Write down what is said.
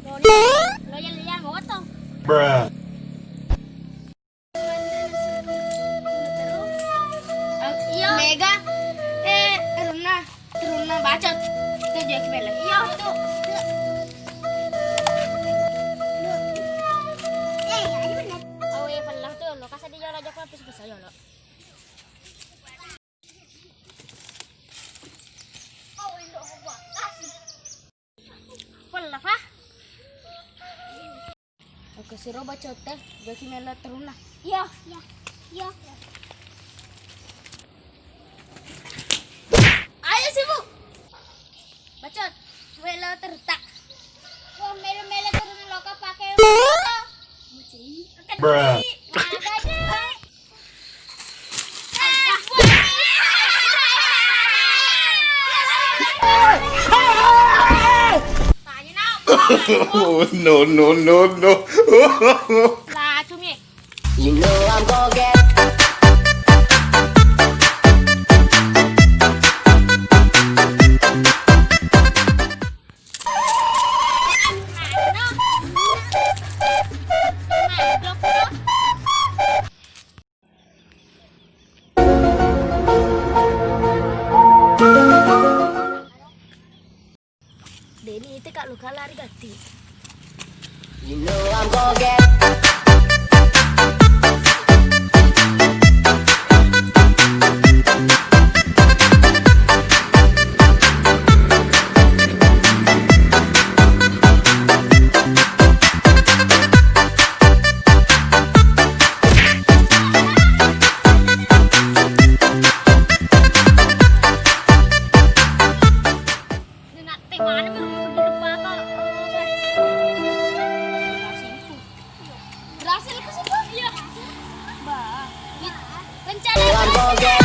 Lo jalan-jalan mau to. Bruh. Iya. Mega. Runa bacot. Itu dia kembali. Iya itu. Oh iya, pala tuh lo. Kasi di jala jala tapos bisa jala. Pala pa. Oke, si Roba cote, jadi melo teruna. Iya, iya, iya. Ayo sih bu, bacot, melo tertak. Wah melo teruna loka pakai moto. Bruh. Oh, no, no, no, no. Lah cumi. You know I'm gonna get. Deni itu kak luka lari ganti. You know I'm gonna get. Ini nak teh mana baru di depan kak. Berhasil ke situ? Iya. Bah. Rencana. I'm gonna get.